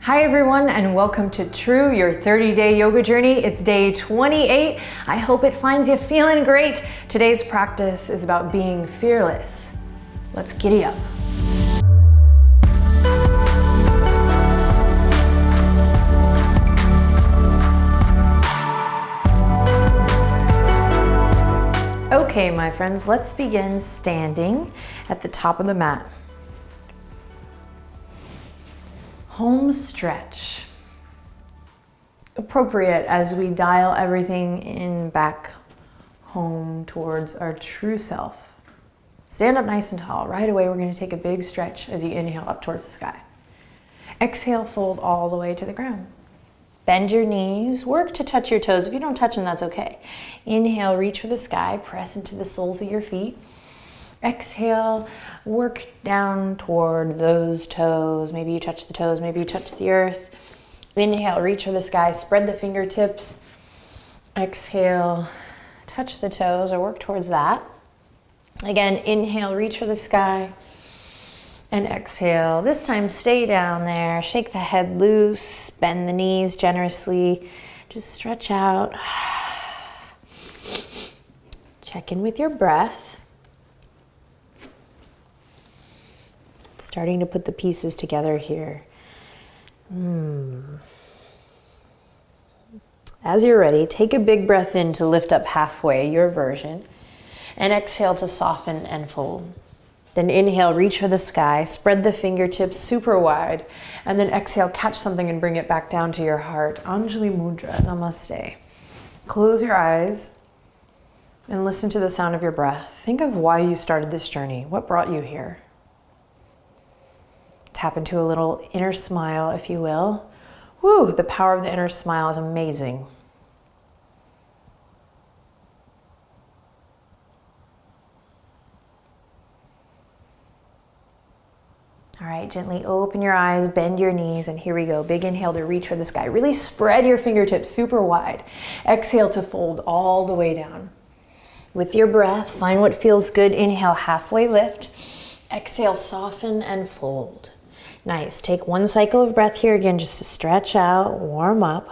Hi everyone, and welcome to True, your 30-day yoga journey. It's day 28. I hope it finds you feeling great. Today's practice is about being fearless. Let's giddy up. Okay, my friends, let's begin standing at the top of the mat. Home stretch. Appropriate as we dial everything in back home towards our true self. Stand up nice and tall. Right away, we're going to take a big stretch as you inhale up towards the sky. Exhale, fold all the way to the ground. Bend your knees, work to touch your toes. If you don't touch them, that's okay. Inhale, reach for the sky, press into the soles of your feet. Exhale, work down toward those toes. Maybe you touch the toes, maybe you touch the earth. Inhale, reach for the sky, spread the fingertips. Exhale, touch the toes or work towards that. Again, inhale, reach for the sky. And exhale, this time stay down there. Shake the head loose, bend the knees generously. Just stretch out. Check in with your breath. Starting to put the pieces together here. As you're ready, take a big breath in to lift up halfway, your version. And exhale to soften and fold. Then inhale, reach for the sky, spread the fingertips super wide, and then exhale, catch something and bring it back down to your heart. Anjali Mudra, Namaste. Close your eyes and listen to the sound of your breath. Think of why you started this journey. What brought you here? Tap into a little inner smile, if you will. Woo, the power of the inner smile is amazing. All right, gently open your eyes, bend your knees, and here we go. Big inhale to reach for the sky. Really spread your fingertips super wide. Exhale to fold all the way down. With your breath, find what feels good. Inhale, halfway lift. Exhale, soften and fold. Nice. Take one cycle of breath here again just to stretch out, warm up.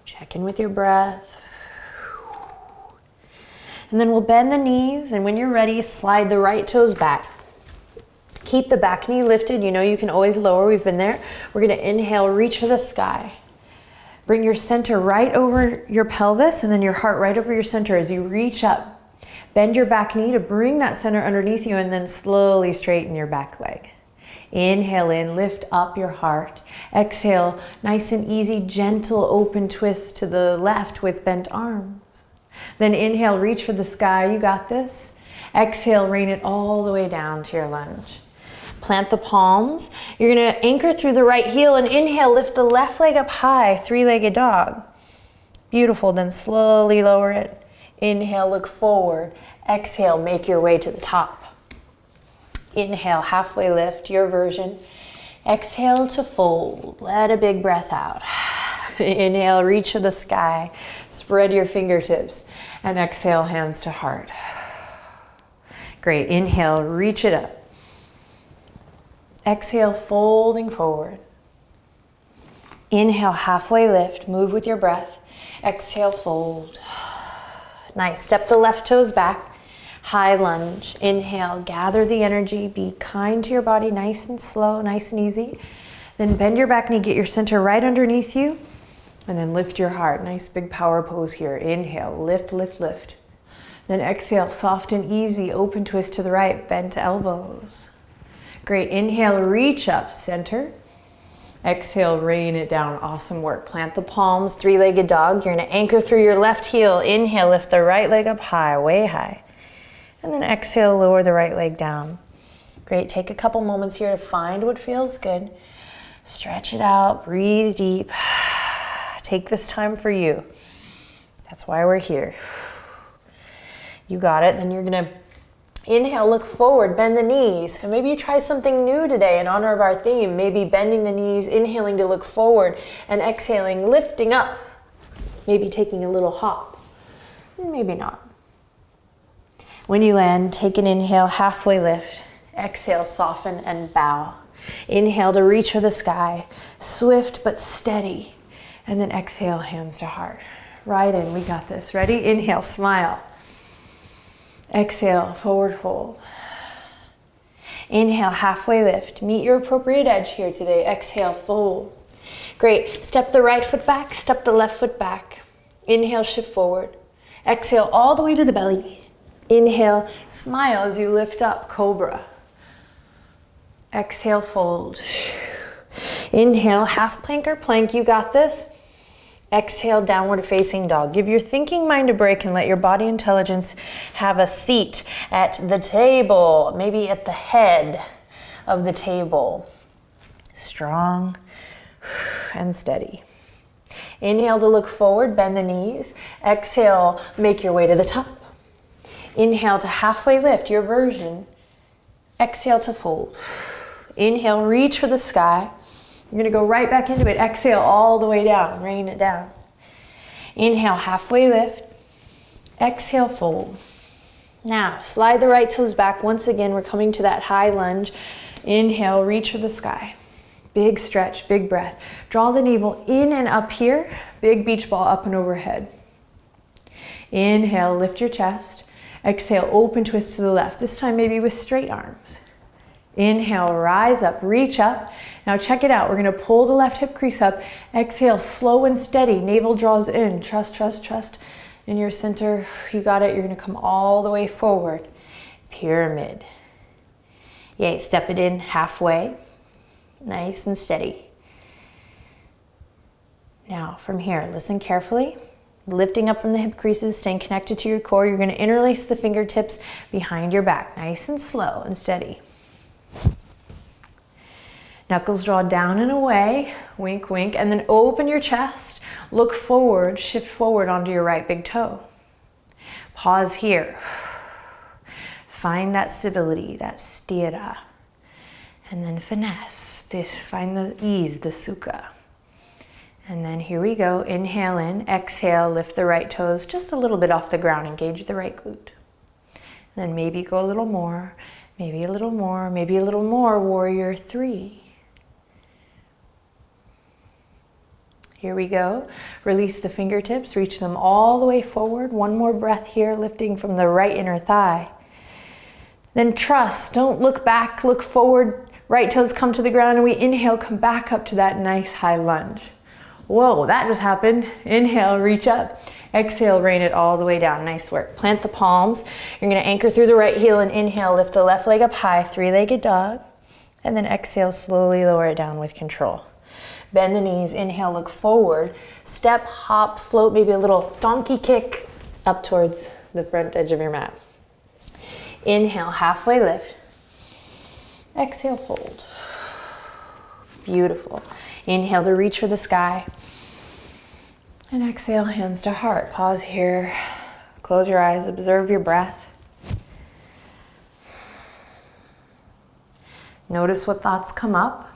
Check in with your breath. And then we'll bend the knees, and when you're ready, slide the right toes back. Keep the back knee lifted. You know you can always lower. We've been there. We're going to inhale, reach for the sky. Bring your center right over your pelvis and then your heart right over your center as you reach up. Bend your back knee to bring that center underneath you and then slowly straighten your back leg. Inhale in, lift up your heart. Exhale, nice and easy, gentle open twist to the left with bent arms. Then inhale, reach for the sky. You got this. Exhale, rain it all the way down to your lunge. Plant the palms. You're going to anchor through the right heel and inhale, lift the left leg up high, three-legged dog. Beautiful, then slowly lower it. Inhale, look forward. Exhale, make your way to the top. Inhale, halfway lift, your version. Exhale to fold. Let a big breath out. Inhale, reach for the sky. Spread your fingertips. And exhale, hands to heart. Great. Inhale, reach it up. Exhale, folding forward. Inhale, halfway lift. Move with your breath. Exhale, fold. Nice. Step the left toes back. High lunge. Inhale, gather the energy. Be kind to your body, nice and slow, nice and easy. Then bend your back knee, get your center right underneath you. And then lift your heart. Nice big power pose here. Inhale, lift, lift, lift. Then exhale, soft and easy, open twist to the right, bend to elbows. Great. Inhale, reach up, center. Exhale, rain it down. Awesome work. Plant the palms, three-legged dog. You're going to anchor through your left heel. Inhale, lift the right leg up high, way high. And then exhale, lower the right leg down. Great. Take a couple moments here to find what feels good. Stretch it out, breathe deep. Take this time for you. That's why we're here. You got it. Then you're going to inhale, look forward, bend the knees. And maybe you try something new today in honor of our theme. Maybe bending the knees, inhaling to look forward, and exhaling, lifting up. Maybe taking a little hop. Maybe not. When you land, take an inhale, halfway lift. Exhale, soften and bow. Inhale to reach for the sky. Swift but steady. And then exhale, hands to heart. Right in, we got this. Ready? Inhale, smile. Exhale, forward fold. Inhale, halfway lift. Meet your appropriate edge here today. Exhale, fold. Great. Step the right foot back, step the left foot back. Inhale, shift forward. Exhale all the way to the belly. Inhale, smile as you lift up, cobra. Exhale, fold. Inhale, half plank or plank, you got this. Exhale, downward facing dog. Give your thinking mind a break and let your body intelligence have a seat at the table, maybe at the head of the table. Strong and steady. Inhale to look forward, bend the knees. Exhale, make your way to the top. Inhale to halfway lift, your version. Exhale to fold. Inhale, reach for the sky. You're gonna go right back into it. Exhale all the way down, rain it down. Inhale, halfway lift. Exhale, fold. Now, slide the right toes back. Once again, we're coming to that high lunge. Inhale, reach for the sky. Big stretch, big breath. Draw the navel in and up here. Big beach ball up and overhead. Inhale, lift your chest. Exhale, open twist to the left. This time maybe with straight arms. Inhale, rise up, reach up. Now check it out. We're gonna pull the left hip crease up. Exhale, slow and steady. Navel draws in. Trust, trust, trust. In your center, you got it. You're gonna come all the way forward. Pyramid. Yay, step it in halfway. Nice and steady. Now from here, listen carefully. Lifting up from the hip creases, staying connected to your core. You're gonna interlace the fingertips behind your back. Nice and slow and steady. Knuckles draw down and away, wink, wink, and then open your chest, look forward, shift forward onto your right big toe. Pause here. Find that stability, that sthira, and then finesse. This, find the ease, the sukha. And then here we go, inhale in, exhale, lift the right toes just a little bit off the ground, engage the right glute. And then maybe go a little more, maybe a little more, maybe a little more, warrior three. Here we go. Release the fingertips, reach them all the way forward. One more breath here, lifting from the right inner thigh. Then trust, don't look back, look forward. Right toes come to the ground and we inhale, come back up to that nice high lunge. Whoa, that just happened. Inhale, reach up. Exhale, rain it all the way down. Nice work. Plant the palms. You're gonna anchor through the right heel and inhale, lift the left leg up high, three-legged dog. And then exhale, slowly lower it down with control. Bend the knees, inhale, look forward. Step, hop, float, maybe a little donkey kick up towards the front edge of your mat. Inhale, halfway lift. Exhale, fold. Beautiful. Inhale to reach for the sky. And exhale, hands to heart. Pause here. Close your eyes, observe your breath. Notice what thoughts come up.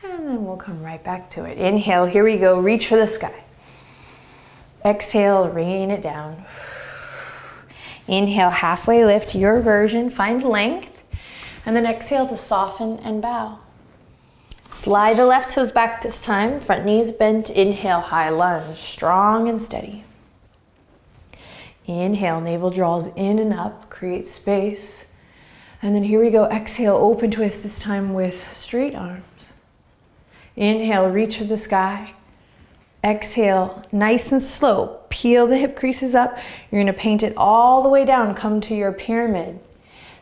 And then we'll come right back to it. Inhale, here we go, reach for the sky. Exhale, rain it down. Inhale, halfway lift, your version, find length. And then exhale to soften and bow. Slide the left toes back this time, front knees bent. Inhale, high lunge, strong and steady. Inhale, navel draws in and up, create space. And then here we go, exhale, open twist, this time with straight arms. Inhale, reach for the sky. Exhale, nice and slow, peel the hip creases up. You're gonna paint it all the way down, come to your pyramid.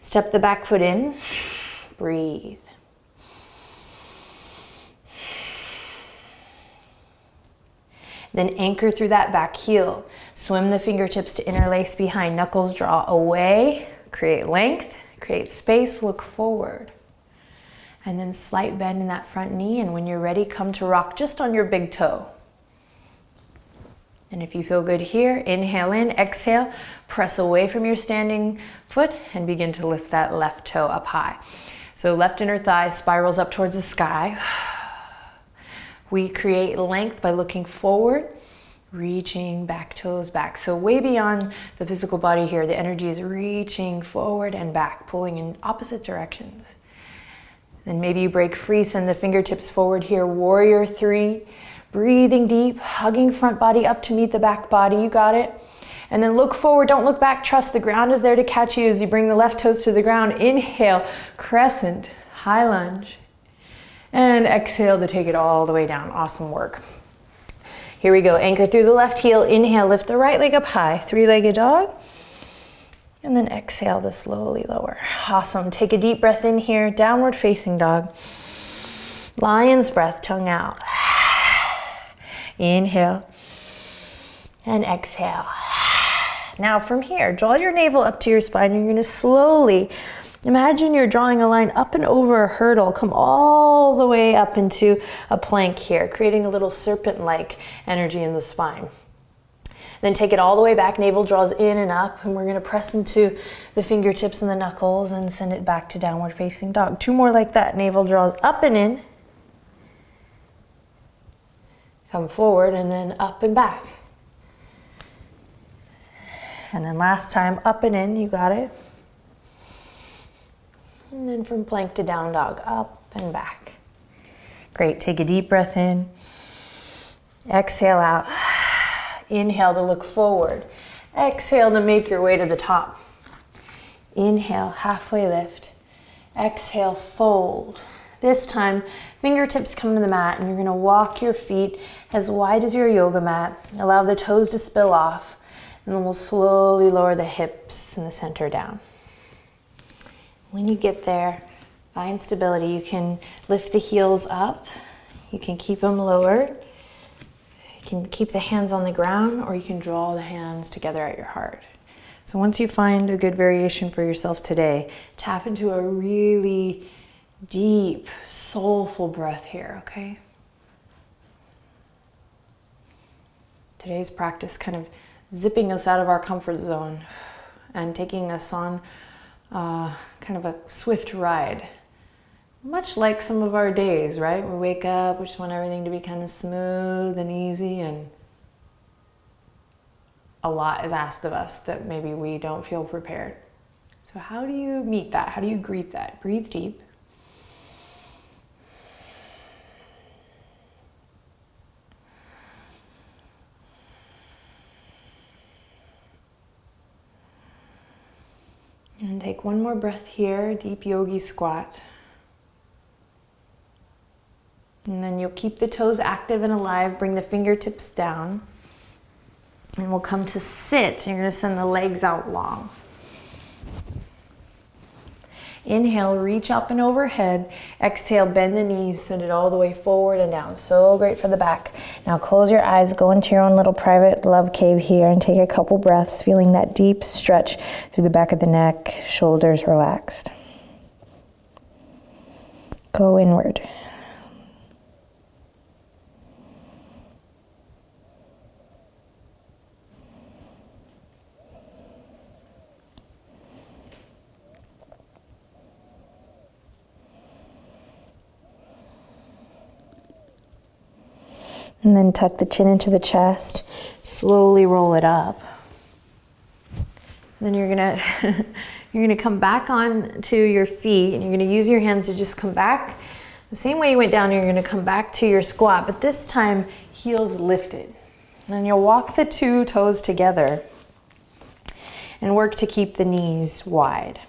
Step the back foot in, breathe. Then anchor through that back heel. Swim the fingertips to interlace behind, knuckles draw away, create length, create space, look forward. And then slight bend in that front knee, and when you're ready, come to rock just on your big toe. And if you feel good here, inhale in, exhale, press away from your standing foot and begin to lift that left toe up high. So left inner thigh spirals up towards the sky. We create length by looking forward, reaching back, toes back. So way beyond the physical body here, the energy is reaching forward and back, pulling in opposite directions. Then maybe you break free, send the fingertips forward here. Warrior three. Breathing deep, hugging front body up to meet the back body. You got it. And then look forward, don't look back. Trust the ground is there to catch you as you bring the left toes to the ground. Inhale, crescent, high lunge. And exhale to take it all the way down. Awesome work. Here we go. Anchor through the left heel. Inhale, lift the right leg up high. Three-legged dog. And then exhale to slowly lower. Awesome. Take a deep breath in here. Downward facing dog. Lion's breath, tongue out. Inhale. And exhale. Now from here, draw your navel up to your spine. You're going to slowly, imagine you're drawing a line up and over a hurdle. Come all the way up into a plank here, creating a little serpent-like energy in the spine. Then take it all the way back. Navel draws in and up, and we're going to press into the fingertips and the knuckles and send it back to downward facing dog. Two more like that. Navel draws up and in. Come forward and then up and back. And then last time, up and in, you got it. And then from plank to down dog, up and back. Great, take a deep breath in. Exhale out. Inhale to look forward. Exhale to make your way to the top. Inhale, halfway lift. Exhale, fold. This time, fingertips come to the mat and you're gonna walk your feet as wide as your yoga mat. Allow the toes to spill off. And then we'll slowly lower the hips and the center down. When you get there, find stability. You can lift the heels up. You can keep them lowered. You can keep the hands on the ground, or you can draw the hands together at your heart. So once you find a good variation for yourself today, tap into a really deep, soulful breath here, okay? Today's practice kind of zipping us out of our comfort zone and taking us on kind of a swift ride. Much like some of our days, right? We wake up, we just want everything to be kind of smooth and easy, and a lot is asked of us that maybe we don't feel prepared. So how do you meet that? How do you greet that? Breathe deep. And take one more breath here, deep yogi squat. And then you'll keep the toes active and alive, bring the fingertips down. And we'll come to sit. You're gonna send the legs out long. Inhale, reach up and overhead. Exhale, bend the knees, send it all the way forward and down. So great for the back. Now close your eyes, go into your own little private love cave here and take a couple breaths, feeling that deep stretch through the back of the neck, shoulders relaxed. Go inward. And then tuck the chin into the chest, slowly roll it up. Then you're gonna come back on to your feet, and you're gonna use your hands to just come back. The same way you went down, you're gonna come back to your squat, but this time heels lifted. And then you'll walk the two toes together and work to keep the knees wide.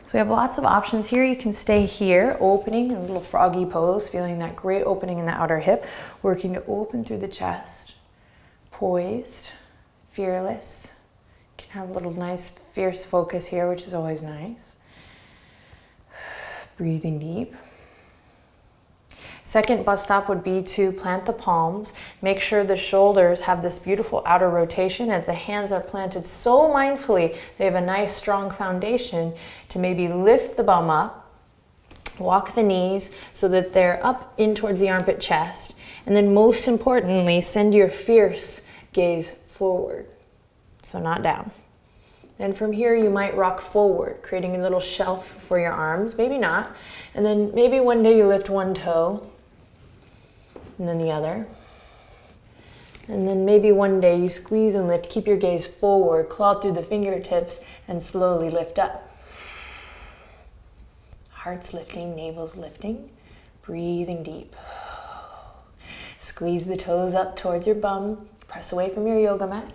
So we have lots of options here. You can stay here, opening in a little froggy pose, feeling that great opening in the outer hip, working to open through the chest, poised, fearless. You can have a little nice fierce focus here, which is always nice. Breathing deep. Second bus stop would be to plant the palms. Make sure the shoulders have this beautiful outer rotation as the hands are planted so mindfully. They have a nice strong foundation to maybe lift the bum up, walk the knees so that they're up in towards the armpit chest. And then most importantly, send your fierce gaze forward, so not down. Then from here you might rock forward, creating a little shelf for your arms, maybe not. And then maybe one day you lift one toe, and then the other. And then maybe one day you squeeze and lift, keep your gaze forward, claw through the fingertips, and slowly lift up. Heart's lifting, navel's lifting. Breathing deep. Squeeze the toes up towards your bum. Press away from your yoga mat.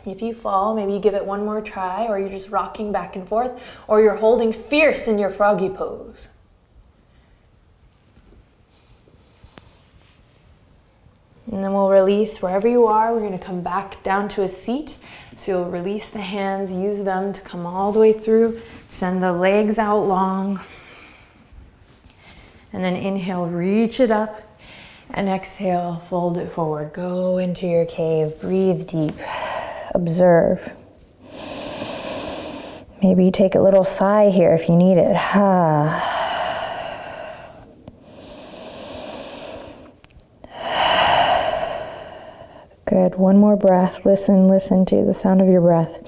If you fall, maybe you give it one more try, or you're just rocking back and forth, or you're holding fierce in your froggy pose. And then we'll release wherever you are. We're going to come back down to a seat. So you'll release the hands, use them to come all the way through. Send the legs out long. And then inhale, reach it up. And exhale, fold it forward. Go into your cave. Breathe deep. Observe. Maybe take a little sigh here if you need it. Good. One more breath. Listen to the sound of your breath.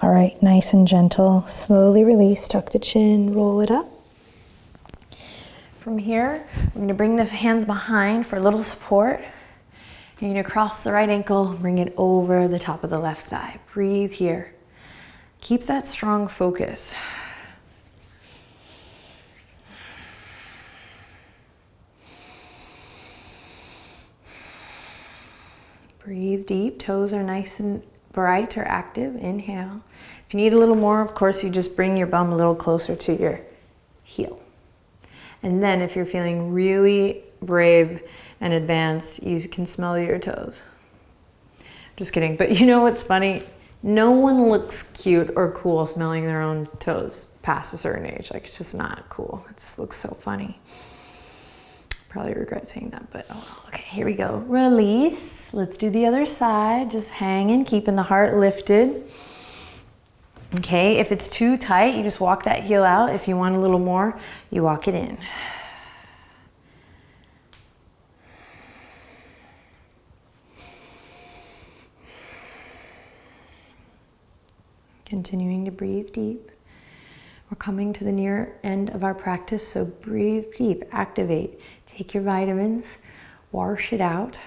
All right, nice and gentle. Slowly release. Tuck the chin, roll it up. From here, we're going to bring the hands behind for a little support. You're going to cross the right ankle, bring it over the top of the left thigh. Breathe here. Keep that strong focus. Breathe deep. Toes are nice and bright or active. Inhale. If you need a little more, of course, you just bring your bum a little closer to your heel. And then if you're feeling really brave and advanced, you can smell your toes. Just kidding. But you know what's funny? No one looks cute or cool smelling their own toes past a certain age. Like, it's just not cool. It just looks so funny. Probably regret saying that, but oh well. Okay, here we go. Release. Let's do the other side. Just hanging, keeping the heart lifted. Okay, if it's too tight, you just walk that heel out. If you want a little more, you walk it in. Continuing to breathe deep. We're coming to the near end of our practice, so breathe deep, activate. Take your vitamins, wash it out.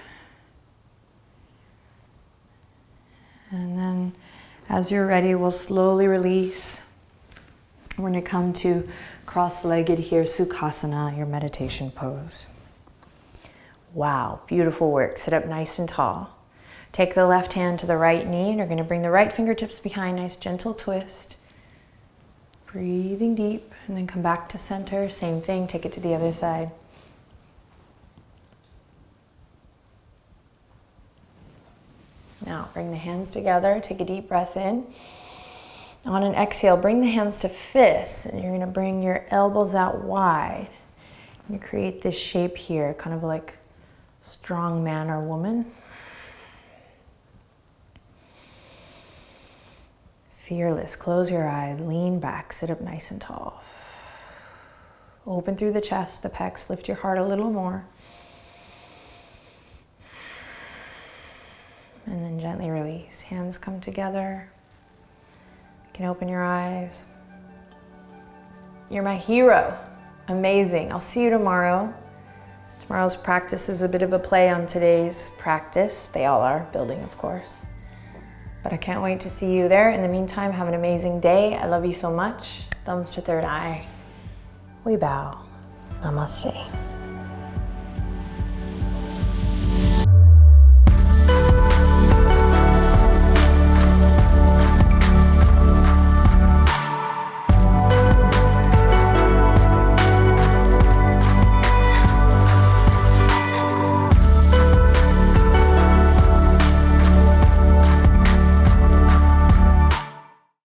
And then as you're ready, we'll slowly release. We're going to come to cross-legged here, Sukhasana, your meditation pose. Wow, beautiful work. Sit up nice and tall. Take the left hand to the right knee, and you're going to bring the right fingertips behind, nice gentle twist. Breathing deep, and then come back to center. Same thing, take it to the other side. Now, bring the hands together, take a deep breath in. On an exhale, bring the hands to fists, and you're going to bring your elbows out wide. You create this shape here, kind of like strong man or woman. Fearless, close your eyes, lean back, sit up nice and tall. Open through the chest, the pecs, lift your heart a little more. And then gently release. Hands come together. You can open your eyes. You're my hero. Amazing. I'll see you tomorrow. Tomorrow's practice is a bit of a play on today's practice. They all are, building of course. But I can't wait to see you there. In the meantime, have an amazing day. I love you so much. Thumbs to third eye. We bow. Namaste.